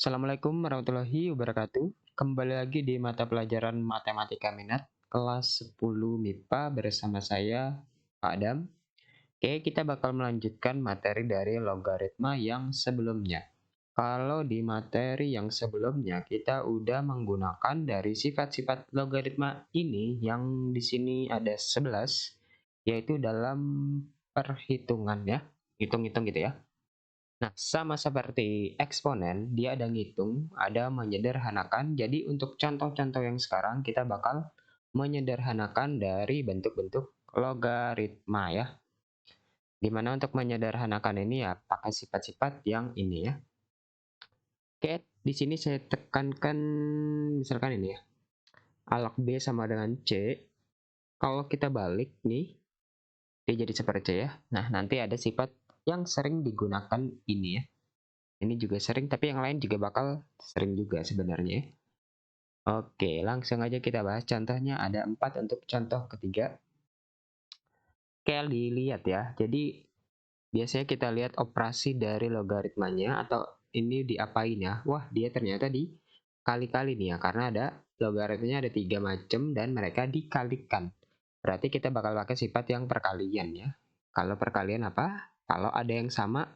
Assalamualaikum warahmatullahi wabarakatuh. Kembali lagi di mata pelajaran Matematika Minat kelas 10 MIPA bersama saya, Pak Adam. Oke, kita bakal melanjutkan materi dari logaritma yang sebelumnya. Kalau di materi yang sebelumnya kita udah menggunakan dari sifat-sifat logaritma ini yang di sini ada 11, yaitu dalam perhitungan ya, hitung-hitung gitu ya. Nah, sama seperti eksponen, dia ada ngitung, ada menyederhanakan. Jadi untuk contoh-contoh yang sekarang kita bakal menyederhanakan dari bentuk-bentuk logaritma ya. Dimana untuk menyederhanakan ini ya pakai sifat-sifat yang ini ya. Oke, di sini saya tekankan misalkan ini ya. A log B sama dengan C. Kalau kita balik nih, dia jadi seperti C ya. Nah, nanti ada sifat yang sering digunakan ini ya. Ini juga sering, tapi yang lain juga bakal sering juga sebenarnya. Oke, langsung aja kita bahas contohnya. Ada 4 untuk contoh ketiga. Oke, dilihat ya. Jadi, biasanya kita lihat operasi dari logaritmanya atau ini diapain ya. Wah, dia ternyata dikali-kali nih ya. Karena ada logaritmanya ada 3 macam dan mereka dikalikan. Berarti kita bakal pakai sifat yang perkalian ya. Kalau perkalian apa? Kalau ada yang sama,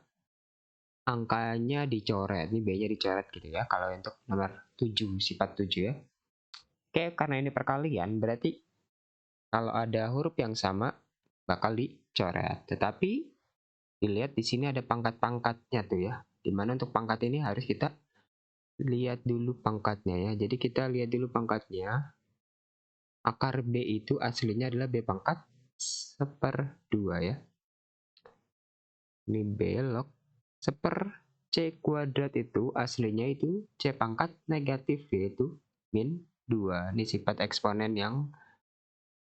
angkanya dicoret, ini B-nya dicoret gitu ya. Kalau untuk nomor 7, sifat 7 ya. Oke, karena ini perkalian, berarti kalau ada huruf yang sama bakal dicoret. Tetapi dilihat di sini ada pangkat-pangkatnya tuh ya. Dimana untuk pangkat ini harus kita lihat dulu pangkatnya ya. Jadi kita lihat dulu pangkatnya. Akar B itu aslinya adalah B pangkat 1/2 ya. Ini B log 1 C kuadrat itu aslinya itu C pangkat negatif yaitu min 2. Ini sifat eksponen yang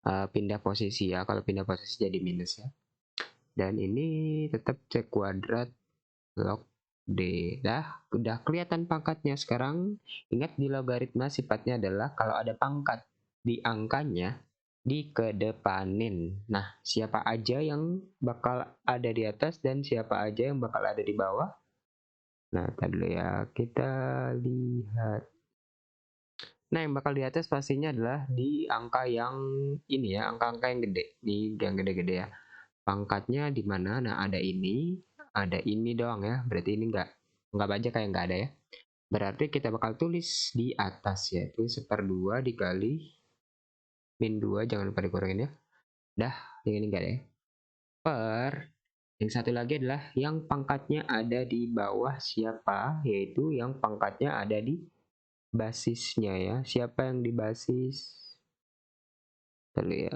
pindah posisi ya. Kalau pindah posisi jadi minus ya. Dan ini tetap C kuadrat log D. Udah kelihatan pangkatnya. Sekarang ingat di logaritma sifatnya adalah kalau ada pangkat di angkanya dikedepanin. Nah, siapa aja yang bakal ada di atas dan siapa aja yang bakal ada di bawah. Nah, tadi dulu ya, kita lihat. Nah, yang bakal di atas pastinya adalah di angka yang ini ya, angka-angka yang gede, di yang gede-gede ya. Pangkatnya di mana? Nah, ada ini doang ya. Berarti ini nggak baca kayak nggak ada ya. Berarti kita bakal tulis di atas yaitu 1/2 dikali min 2, jangan lupa dikurangin ya. Dah, yang ini enggak ada ya. Per yang satu lagi adalah yang pangkatnya ada di bawah siapa, yaitu yang pangkatnya ada di basisnya ya. Siapa yang di basis? Lalu ya.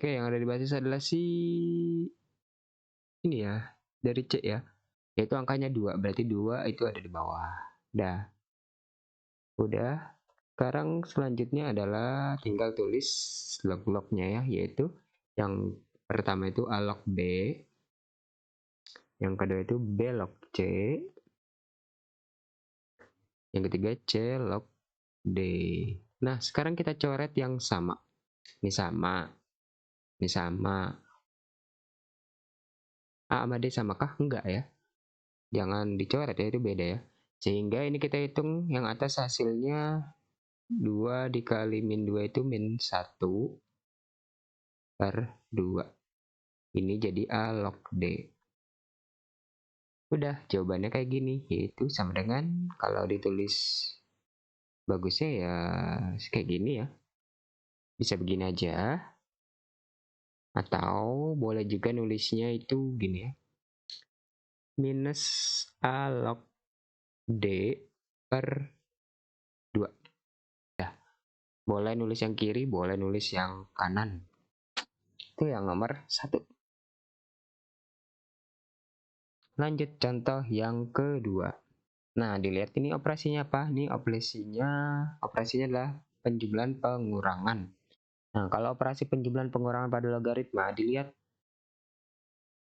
Oke, yang ada di basis adalah si ini ya, dari C ya. Yaitu angkanya 2, berarti 2 itu ada di bawah. Dah. Udah. Sekarang selanjutnya adalah tinggal tulis log-lognya ya, yaitu yang pertama itu A log B, yang kedua itu B log C, yang ketiga C log D. Nah, sekarang kita coret yang sama. Ini sama. Ini sama. A sama D samakah? Enggak ya. Jangan dicoret ya, itu beda ya. Sehingga ini kita hitung yang atas hasilnya 2 dikali min 2 itu min 1/2. Ini jadi A log D. Udah, jawabannya kayak gini, yaitu sama dengan kalau ditulis bagusnya ya kayak gini ya. Bisa begini aja. Atau boleh juga nulisnya itu gini ya. Minus A log D per 2. Ya, boleh nulis yang kiri, boleh nulis yang kanan. Itu yang nomor 1. Lanjut contoh yang kedua. Nah, dilihat ini operasinya apa? Ini operasinya adalah penjumlahan pengurangan. Nah, kalau operasi penjumlahan pengurangan pada logaritma, dilihat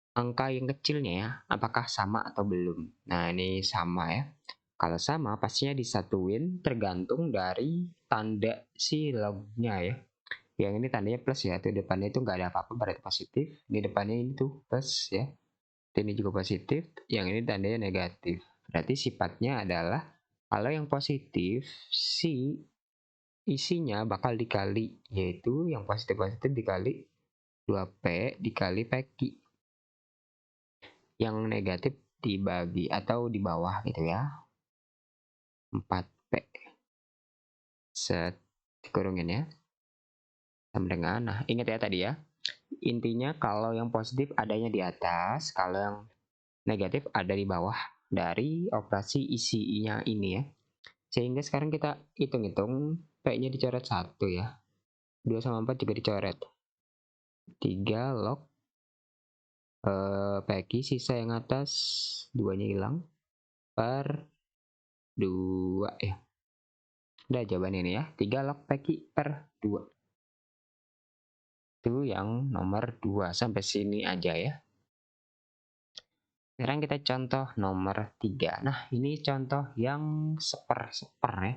angka yang kecilnya ya, apakah sama atau belum. Nah, ini sama ya. Kalau sama, pastinya disatuin tergantung dari tanda si lognya ya. Yang ini tandanya plus ya, tuh depannya itu nggak ada apa-apa berarti positif. Ini depannya ini tuh plus ya. Ini juga positif, yang ini tandanya negatif. Berarti sifatnya adalah kalau yang positif si isinya bakal dikali, yaitu yang positif-positif dikali 2P dikali PQ. Yang negatif dibagi atau di bawah gitu ya. 4P. Set dikurungin ya. Sama dengan, nah ingat ya tadi ya. Intinya kalau yang positif adanya di atas, kalau yang negatif ada di bawah dari operasi isinya ini ya. Sehingga sekarang kita hitung-hitung P-nya dicoret 1 ya. 2 sama 4 juga dicoret. 3 log PQ, sisa yang atas 2-nya hilang per 2 ya. Udah jawaban ini ya. 3 log PQ per 2. Itu yang nomor 2. Sampai sini aja ya. Sekarang kita contoh nomor 3. Nah, ini contoh yang seper ya.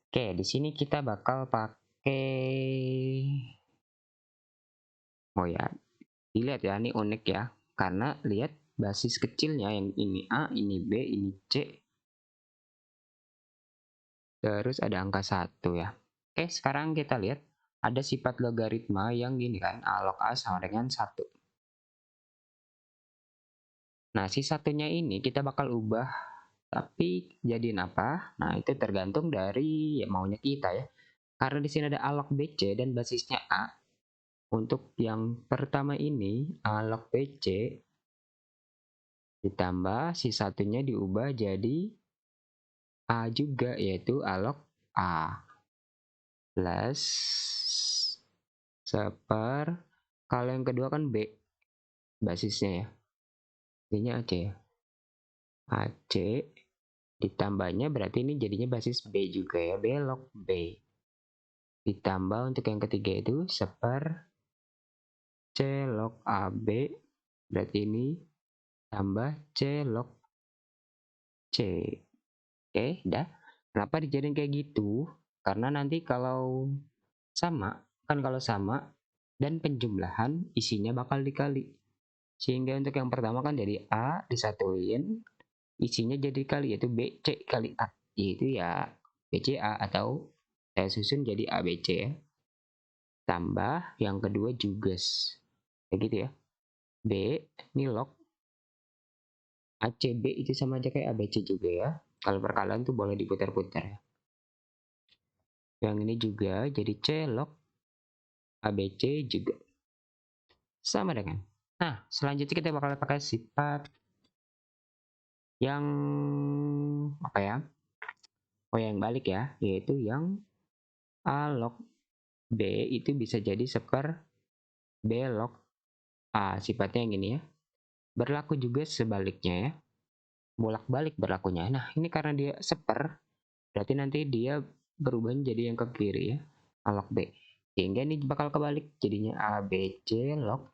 Oke, di sini kita bakal pakai, oh ya, dilihat ya, ini unik ya. Karena lihat basis kecilnya yang ini A, ini B, ini C. Terus ada angka 1 ya. Oke, sekarang kita lihat ada sifat logaritma yang gini kan, A log A sama dengan 1. Nah, si satunya ini kita bakal ubah, tapi jadiin apa? Nah, itu tergantung dari ya, maunya kita ya. Karena di sini ada A log BC dan basisnya A. Untuk yang pertama ini, A log BC ditambah si satunya diubah jadi A juga, yaitu A log A. Plus seper, kalau yang kedua kan B basisnya ya. Ini AC ya. AC ditambahnya berarti ini jadinya basis B juga ya, B log B. Ditambah untuk yang ketiga itu seper C log AB, berarti ini tambah C log C. Oke, dah. Kenapa dijadiin kayak gitu? Karena nanti kalau sama, kan kalau sama dan penjumlahan isinya bakal dikali. Sehingga untuk yang pertama kan jadi A disatuin, isinya jadi kali, yaitu BC kali A. Yaitu ya BCA atau saya susun jadi ABC ya. Tambah yang kedua juga. Kayak gitu ya. B, ini log ACB itu sama aja kayak ABC juga ya. Kalau perkalian tuh boleh diputar-putar ya. Yang ini juga jadi C log ABC juga. Sama dengan. Nah, selanjutnya kita bakal pakai sifat yang apa ya? Oh, yang balik ya, yaitu yang A log B itu bisa jadi seper B log A. Sifatnya yang ini ya. Berlaku juga sebaliknya ya. Bolak-balik berlakunya. Nah, ini karena dia seper, berarti nanti dia berubah jadi yang ke kiri ya. A log B. Sehingga ini bakal kebalik. Jadinya ABC log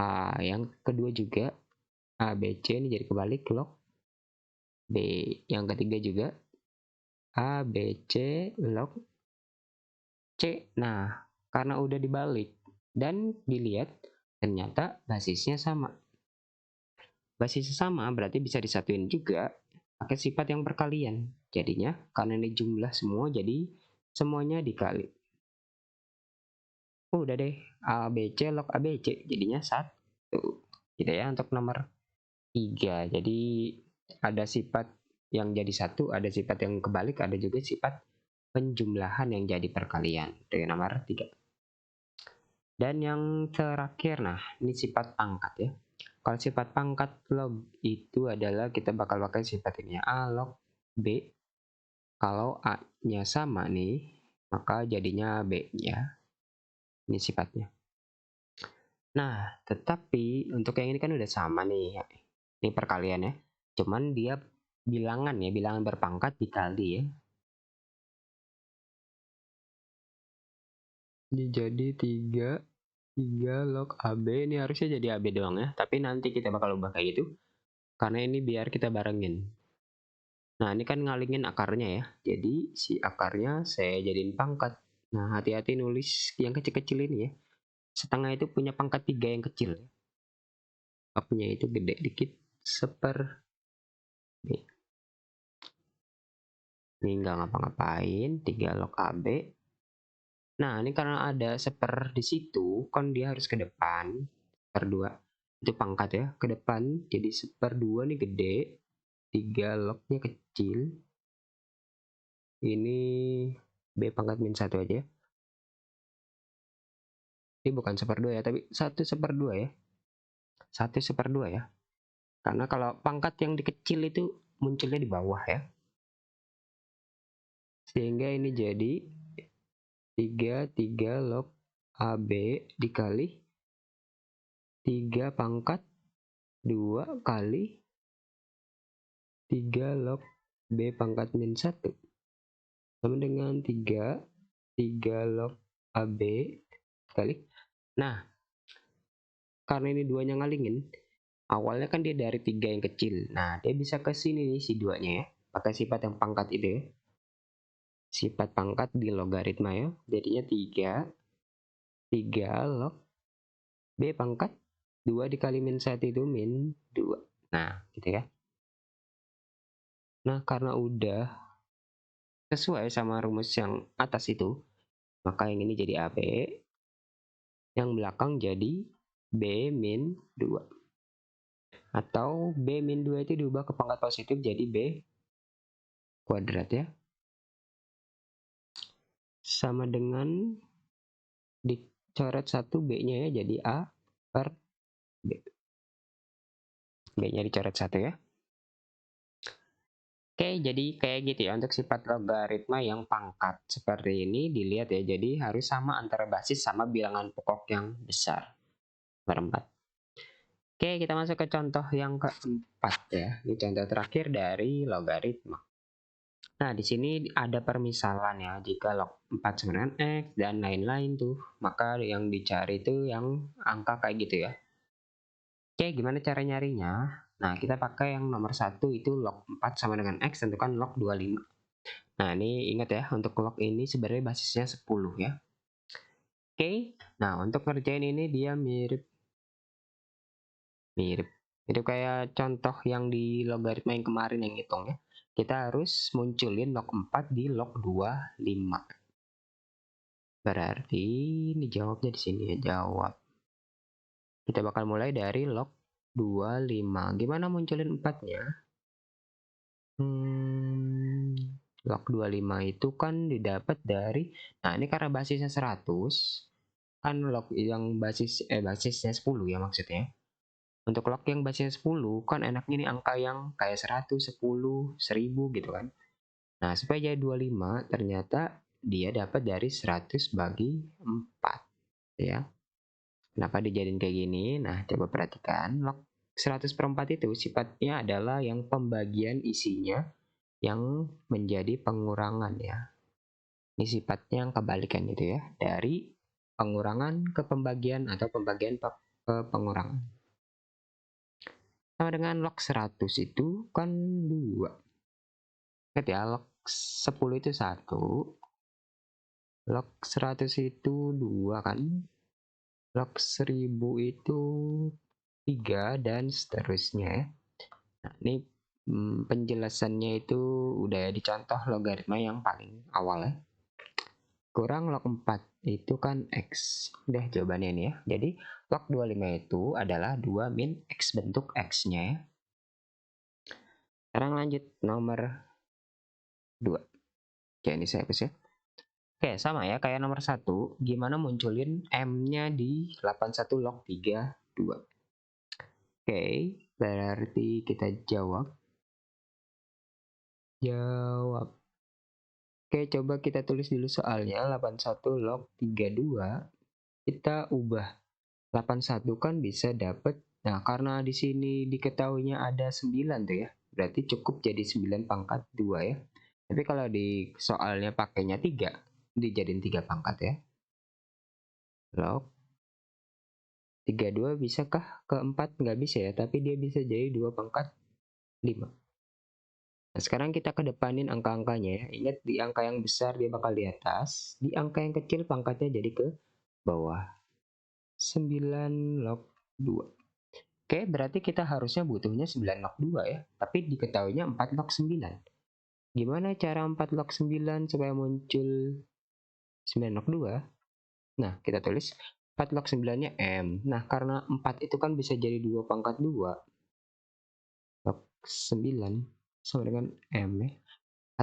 A. Yang kedua juga ABC ini jadi kebalik log B. Yang ketiga juga ABC log C. Nah, karena udah dibalik dan dilihat ternyata basisnya sama. Basisnya sama berarti bisa disatuin juga pakai sifat yang perkalian. Jadinya karena ini jumlah semua jadi semuanya dikali. Udah deh, ABC log ABC jadinya 1. Gitu ya untuk nomor 3. Jadi ada sifat yang jadi 1, ada sifat yang kebalik, ada juga sifat penjumlahan yang jadi perkalian. Itu yang nomor 3. Dan yang terakhir, nah ini sifat pangkat ya. Kalau sifat pangkat log itu adalah kita bakal pakai sifat ini A log B. Kalau A-nya sama nih, maka jadinya B-nya. Ini sifatnya. Nah, tetapi untuk yang ini kan udah sama nih. Ini perkalian ya. Cuman dia bilangan ya, bilangan berpangkat dikali ya. Ini jadi 3 log AB, ini harusnya jadi AB doang ya. Tapi nanti kita bakal ubah kayak gitu. Karena ini biar kita barengin. Nah, ini kan ngalingin akarnya ya. Jadi si akarnya saya jadiin pangkat. Nah, hati-hati nulis yang kecil-kecil ini ya. Setengah itu punya pangkat 3 yang kecil. Lognya itu gede dikit. Nih. Ini nggak ngapa-ngapain. 3 log AB. Nah, ini karena ada seper di situ, kan dia harus ke depan. Seper 2. Itu pangkat ya, ke depan. Jadi seper 2 nih gede. 3 lognya kecil. Ini B pangkat min 1 aja. Ini bukan seper 2 ya, tapi 1 seper 2 ya. 1 seper 2 ya. Karena kalau pangkat yang dikecil itu munculnya di bawah ya. Sehingga ini jadi 3 log AB dikali 3 pangkat 2 kali 3 log B pangkat min 1 sama dengan 3 log AB kali. Nah, karena ini duanya ngalingin, awalnya kan dia dari 3 yang kecil. Nah, dia bisa ke sini nih si duanya ya, pakai sifat yang pangkat itu ya. Sifat pangkat di logaritma ya. Jadinya 3 log B pangkat 2 dikali min 1 itu min 2. Nah, gitu ya. Nah, karena udah sesuai sama rumus yang atas itu, maka yang ini jadi AB, yang belakang jadi B min 2. Atau B min 2 itu diubah ke pangkat positif jadi B kuadrat ya. Sama dengan dicoret 1 B-nya ya, jadi A per B. B-nya dicoret 1 ya. Oke, jadi kayak gitu ya untuk sifat logaritma yang pangkat. Seperti ini dilihat ya, jadi harus sama antara basis sama bilangan pokok yang besar. Berempat. Oke, kita masuk ke contoh yang keempat ya. Ini contoh terakhir dari logaritma. Nah, di sini ada permisalan ya, jika log 4 sama dengan X dan lain-lain tuh, maka yang dicari itu yang angka kayak gitu ya. Oke, gimana cara nyarinya? Nah, kita pakai yang nomor 1 itu log 4 sama dengan X, tentukan log 25. Nah, ini ingat ya, untuk log ini sebenarnya basisnya 10 ya. Oke, nah untuk ngerjain ini dia mirip kayak contoh yang di logaritma yang kemarin yang hitung ya. Kita harus munculin log 4 di log 25. Berarti ini jawabnya di sini ya, jawab. Kita bakal mulai dari log 25. Gimana munculin 4-nya? Log 25 itu kan didapat dari, nah ini karena basisnya 100, kan log yang basisnya 10 ya maksudnya. Untuk log yang basisnya 10 kan enaknya nih angka yang kayak 100, 10, 1000 gitu kan. Nah, supaya jadi 25 ternyata dia dapat dari 100 bagi 4 ya. Kenapa dijadiin kayak gini? Nah, coba perhatikan. Log 100 per 4 itu sifatnya adalah yang pembagian isinya yang menjadi pengurangan ya. Ini sifatnya yang kebalikan gitu ya. Dari pengurangan ke pembagian atau pembagian ke pengurangan. Sama dengan log 100 itu kan 2. Ingat ya, log 10 itu 1. Log 100 itu 2 kan. Log 1000 itu 3 dan seterusnya ya. Nah, ini penjelasannya itu udah ya dicontoh logaritma yang paling awal ya. Kurang log 4 itu kan X. Udah jawabannya ini ya. Jadi log 25 itu adalah 2 min X bentuk X-nya ya. Sekarang lanjut nomor 2. Oke, ini saya hapus ya. Oke, sama ya kayak nomor 1. Gimana munculin M-nya di 81 log 32. Oke, berarti kita jawab. Oke, coba kita tulis dulu soalnya. 81 log 32. Kita ubah. 81 kan bisa dapat. Nah, karena di sini diketahuinya ada 9 tuh ya. Berarti cukup jadi 9 pangkat 2 ya. Tapi kalau di soalnya pakainya 3, dijadiin 3 pangkat ya. Log 32 bisakah ke 4? Nggak bisa ya, tapi dia bisa jadi 2 pangkat 5. Nah, sekarang kita kedepanin angka-angkanya ya. Ingat, di angka yang besar dia bakal di atas, di angka yang kecil pangkatnya jadi ke bawah. 9 log 2. Oke, berarti kita harusnya butuhnya 9 log 2 ya. Tapi diketahuinya 4 log 9. Gimana cara 4 log 9 supaya muncul 9 log 2? Nah, kita tulis 4 log 9-nya M. Nah, karena 4 itu kan bisa jadi 2 pangkat 2. Log 9 sama dengan M ya.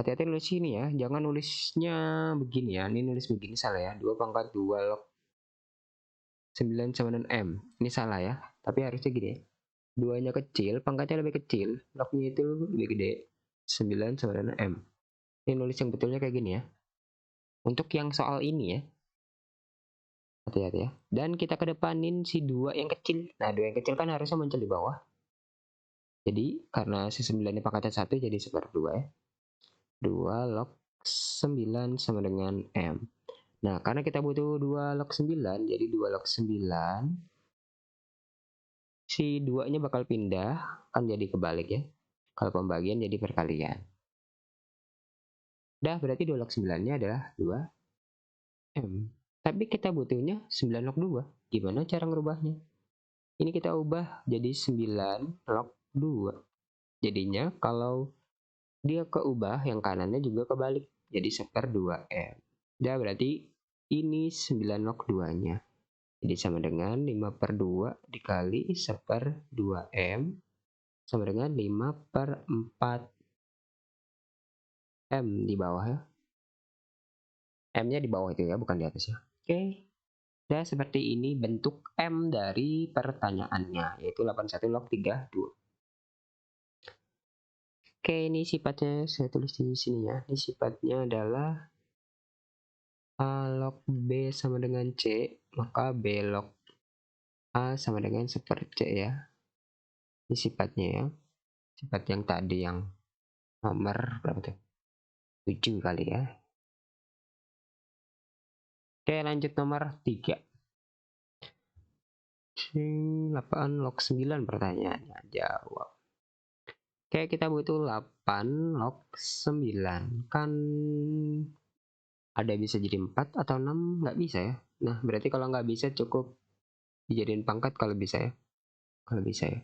Hati-hati nulis ini ya, jangan nulisnya begini ya. Ini nulis begini salah ya. 2 pangkat 2 log 9 sama dengan M. Ini salah ya. Tapi harusnya gini ya. 2-nya kecil, pangkatnya lebih kecil. Lognya itu lebih gede. 9 sama dengan M. Ini nulis yang betulnya kayak gini ya. Untuk yang soal ini ya. Hati-hati ya. Dan kita kedepanin si 2 yang kecil. Nah, 2 yang kecil kan harusnya muncul di bawah. Jadi, karena si 9-nya pangkatnya 1, jadi 1/2 ya. 2 log 9 sama dengan M. Nah, karena kita butuh 2 log 9, jadi 2 log 9. Si 2-nya bakal pindah, kan jadi kebalik ya. Kalau pembagian jadi perkalian. Dah, berarti 2 log 9-nya adalah 2M. Tapi kita butuhnya 9 log 2. Gimana cara ngerubahnya? Ini kita ubah jadi 9 log 2. Jadinya kalau dia keubah, yang kanannya juga kebalik. Jadi 1/2M. Dah, berarti ini 9 log 2-nya. Jadi sama dengan 5/2 dikali 1/2M sama dengan 5/4M di bawah ya. M-nya di bawah itu ya, bukan di atas ya. Oke. Dan seperti ini bentuk M dari pertanyaannya, yaitu 81 log 32. Oke, ini sifatnya saya tulis di sini ya. Ini sifatnya adalah A log B sama dengan C, maka B log A sama dengan 1/C ya. Ini sifatnya ya. Sifat yang tadi yang nomor berapa tuh? 7 kali ya. Oke, lanjut nomor 3. 8 log 9 pertanyaannya. Jawab. Oke, kita butuh 8 log 9. Kan ada bisa jadi 4 atau 6, nggak bisa ya. Nah, berarti kalau nggak bisa cukup dijadiin pangkat kalau bisa ya. Kalau bisa ya.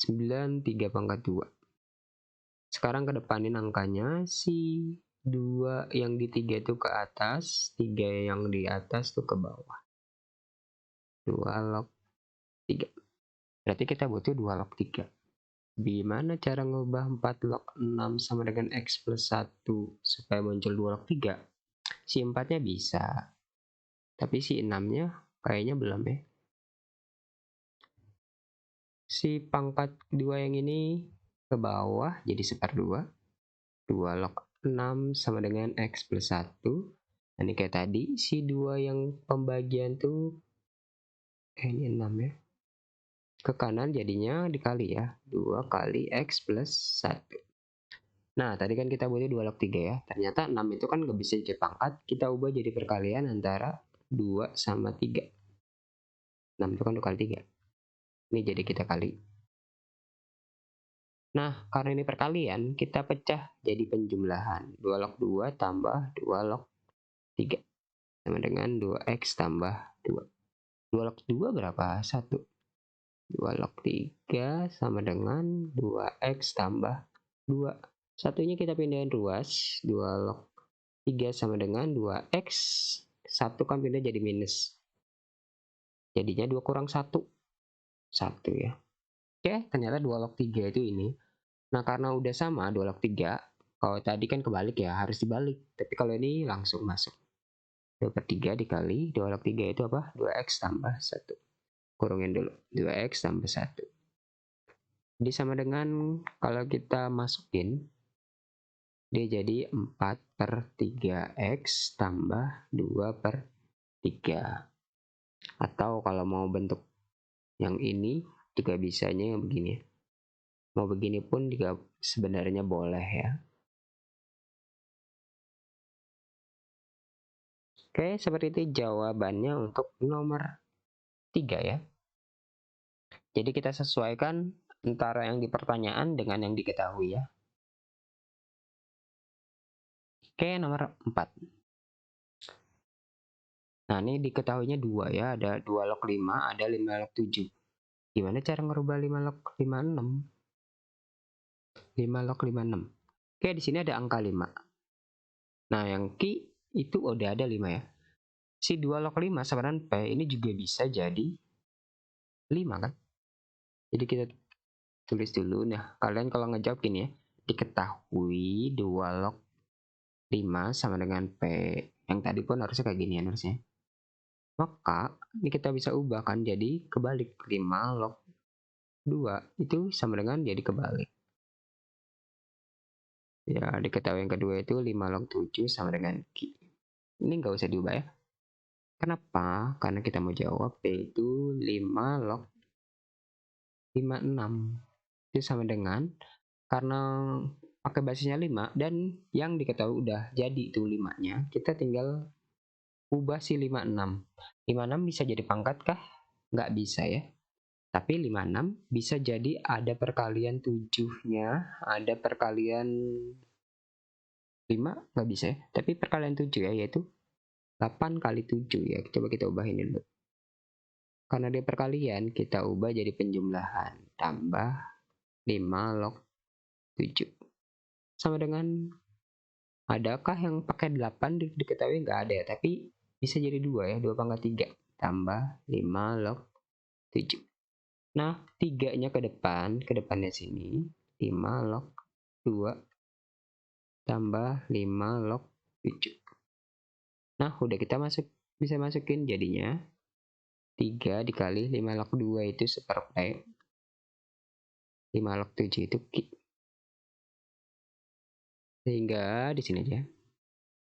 9, 3 pangkat 2. Sekarang kedepanin angkanya, si 2 yang di 3 itu ke atas, 3 yang di atas tuh ke bawah. 2 log 3. Berarti kita butuh 2 log 3. Gimana cara ngubah 4 log 6 sama dengan X plus 1 supaya muncul 2 log 3? Si 4-nya bisa, tapi si 6-nya kayaknya belum ya. Si pangkat 2 yang ini ke bawah jadi 1/2. 2 log 6 sama dengan X plus 1. Nah, ini kayak tadi, si 2 yang pembagian tuh ini 6 ya. Ke kanan jadinya dikali ya. 2 kali X plus 1. Nah, tadi kan kita butuh 2 log 3 ya. Ternyata 6 itu kan nggak bisa jadi pangkat. Kita ubah jadi perkalian antara 2 sama 3. 6 itu kan 2 kali 3. Ini jadi kita kali. Nah, karena ini perkalian, kita pecah jadi penjumlahan. 2 log 2 tambah 2 log 3. Sama dengan 2X tambah 2. 2 log 2 berapa? 1. 2 log 3 sama dengan 2X tambah 2. Satunya kita pindahin ruas. 2 log 3 sama dengan 2X. 1 kan pindah jadi minus. Jadinya 2 kurang 1. 1 ya. Oke, ternyata 2 log 3 itu ini. Nah, karena udah sama 2 log 3, kalau tadi kan kebalik ya, harus dibalik. Tapi kalau ini langsung masuk. 2/3 dikali 2 log 3 itu apa? 2X tambah 1. Kurungin dulu. 2X tambah 1. Jadi sama dengan kalau kita masukin, dia jadi 4/3X tambah 2/3. Atau kalau mau bentuk yang ini juga bisanya begini. Mau begini pun juga sebenarnya boleh ya. Oke, seperti itu jawabannya untuk nomor 3 ya. Jadi kita sesuaikan antara yang di pertanyaan dengan yang diketahui ya. Oke, nomor 4. Nah, ini diketahuinya 2 ya, ada 2 log 5, ada 5 log 7. Gimana cara ngerubah 5 log 56? 5 log 56. Oke, di sini ada angka 5. Nah, yang Q itu udah ada 5 ya. Si 2 log 5 sama dengan P ini juga bisa jadi 5 kan? Jadi kita tulis dulu. Nah, kalian kalau ngejawab gini ya, diketahui 2 log 5 sama dengan P. Yang tadi pun harusnya kayak gini ya harusnya. Maka ini kita bisa ubah kan jadi kebalik. 5 log 2 itu sama dengan jadi kebalik. Ya, diketahui yang kedua itu 5 log 7 sama dengan Q. Ini nggak usah diubah ya. Kenapa? Karena kita mau jawab P itu 5 log 56. Itu sama dengan, karena pakai basisnya 5 dan yang diketahui udah jadi itu 5-nya, kita tinggal ubah si 56. 56 bisa jadi pangkat kah? Nggak bisa ya. Tapi 56 bisa jadi ada perkalian 7-nya, ada perkalian 5, nggak bisa ya. Tapi perkalian 7 ya, yaitu 8 kali 7 ya. Coba kita ubah ini dulu. Karena dia perkalian, kita ubah jadi penjumlahan. Tambah 5 log 7. Sama dengan, adakah yang pakai 8 diketahui nggak ada ya. Tapi bisa jadi 2 ya, 2 pangkat 3. Tambah 5 log 7. Nah, 3-nya ke depannya sini. 5 log 2 tambah 5 log 7. Nah, udah kita bisa masukin jadinya 3 dikali 5 log 2 itu seperempat. 5 log 7 itu Q. Sehingga di sini aja.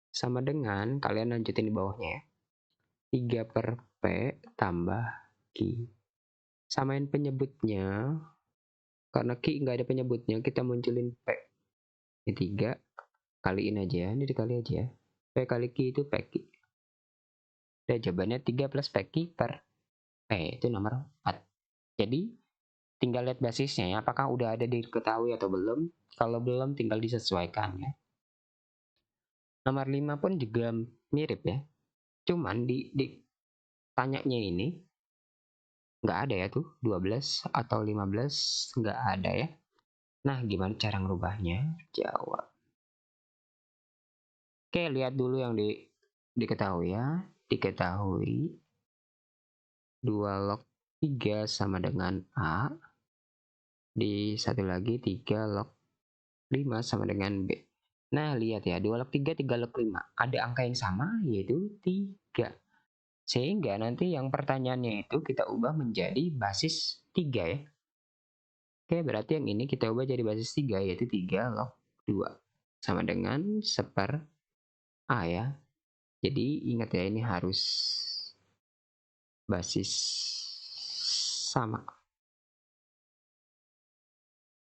Sama dengan, kalian lanjutin di bawahnya ya. 3 per P tambah Q. Samain penyebutnya. Karena Q nggak ada penyebutnya, kita munculin P. Ini 3, kaliin aja, ini dikali aja. P kali Q itu P Q. Dan jawabannya 3 plus P Q per P, itu nomor 4. Jadi, tinggal lihat basisnya ya, apakah udah ada diketahui atau belum. Kalau belum, tinggal disesuaikan ya. Nomor 5 pun juga mirip ya. Cuman di tanyanya ini nggak ada ya tuh 12 atau 15, nggak ada ya. Nah, gimana cara ngerubahnya? Jawab. Oke, lihat dulu yang diketahui ya. Diketahui 2 log 3 sama dengan A. Di satu lagi 3 log 5 sama dengan B. Nah, lihat ya, 2 log 3, 3 log 5. Ada angka yang sama, yaitu 3. Sehingga nanti yang pertanyaannya itu kita ubah menjadi basis 3 ya. Oke, berarti yang ini kita ubah jadi basis 3, yaitu 3 log 2. Sama dengan seper A ya. Jadi ingat ya, ini harus basis sama.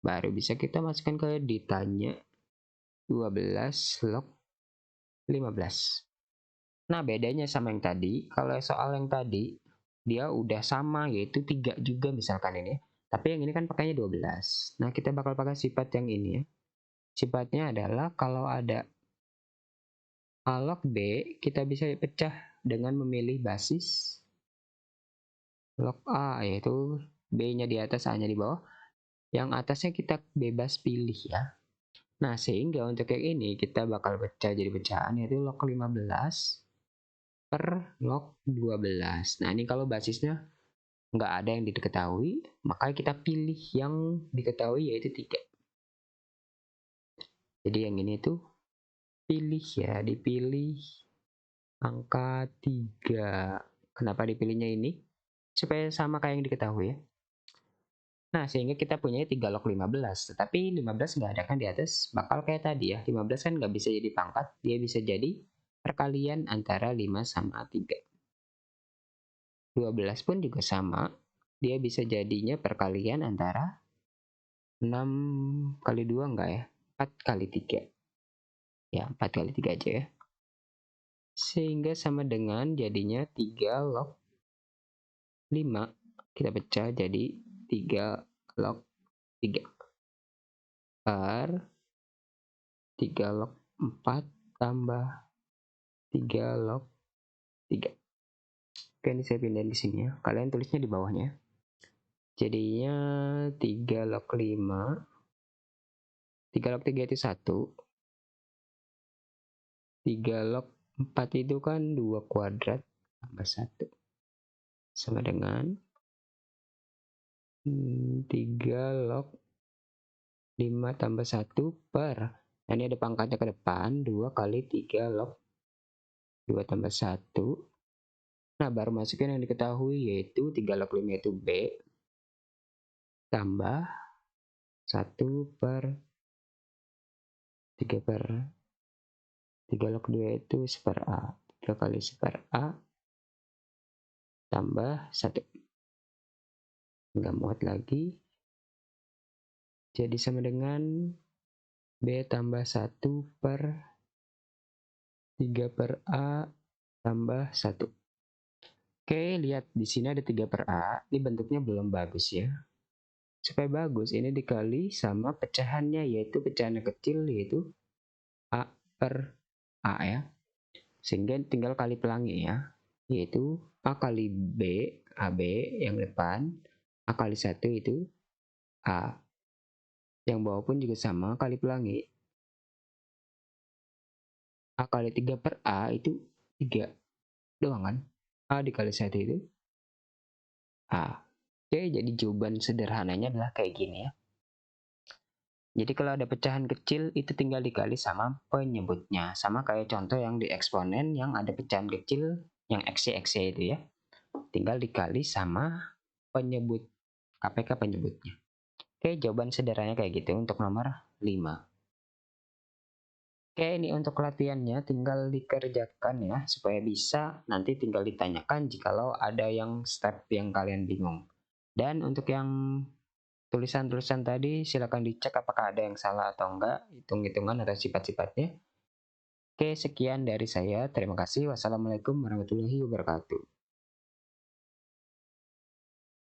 Baru bisa kita masukkan ke ditanya 12 log 15. Nah, bedanya sama yang tadi, kalau soal yang tadi, dia udah sama, yaitu 3 juga misalkan ini. Tapi yang ini kan pakainya 12. Nah, kita bakal pakai sifat yang ini ya. Sifatnya adalah kalau ada A log B, kita bisa pecah dengan memilih basis log A, yaitu B-nya di atas, A-nya di bawah. Yang atasnya kita bebas pilih ya. Nah, sehingga untuk yang ini kita bakal pecah jadi pecahan, yaitu log 15 per log 12. Nah, ini kalau basisnya nggak ada yang diketahui, maka kita pilih yang diketahui yaitu 3. Jadi yang ini tuh pilih ya, dipilih angka 3. Kenapa dipilihnya ini? Supaya sama kayak yang diketahui ya. Nah, sehingga kita punya 3 log 15. Tetapi 15 nggak ada kan di atas, bakal kayak tadi ya. 15 kan nggak bisa jadi pangkat, dia bisa jadi perkalian antara 5 sama 3. 12 pun juga sama, dia bisa jadinya perkalian antara 6 kali 2 enggak ya? 4 kali 3. Ya, 4 kali 3 aja ya. Sehingga sama dengan jadinya 3 log 5. Kita pecah jadi 3 log 3 per 3 log 4 tambah 3 log 3. Oke, ini saya pindahin di sini ya. Kalian tulisnya di bawahnya. Jadinya 3 log 5. 3 log 3 itu 1. 3 log 4 itu kan 2 kuadrat tambah 1. Sama dengan 3 log 5 tambah 1 per. Nah, ini ada pangkatnya ke depan. 2 kali 3 log 2 tambah 1. Nah, baru masukin yang diketahui, yaitu 3 log 5 itu B. Tambah 1 per 3 per 3 log 2 itu 1 per A. 3 kali 1 per A tambah 1. Nggak muat lagi. Jadi sama dengan B tambah 1 per 3 per A tambah 1. Oke, lihat di sini ada 3 per A. Ini bentuknya belum bagus ya. Supaya bagus, ini dikali sama pecahannya, yaitu pecahannya kecil, yaitu A per A ya. Sehingga tinggal kali pelangi ya, yaitu A kali B, AB yang depan, A kali 1 itu A. Yang bawah pun juga sama, kali pelangi. A kali 3 per A itu 3 doang kan. A dikali 1 itu A. Oke, jadi jawaban sederhananya adalah kayak gini ya. Jadi kalau ada pecahan kecil itu tinggal dikali sama penyebutnya. Sama kayak contoh yang di eksponen yang ada pecahan kecil yang XY itu ya. Tinggal dikali sama penyebut. KPK penyebutnya. Oke, jawaban sederhananya kayak gitu untuk nomor 5. Oke, ini untuk latihannya tinggal dikerjakan ya, supaya bisa nanti tinggal ditanyakan jikalau ada yang step yang kalian bingung. Dan untuk yang tulisan-tulisan tadi silakan dicek apakah ada yang salah atau enggak, hitung-hitungan atau sifat-sifatnya. Oke, sekian dari saya. Terima kasih. Wassalamualaikum warahmatullahi wabarakatuh.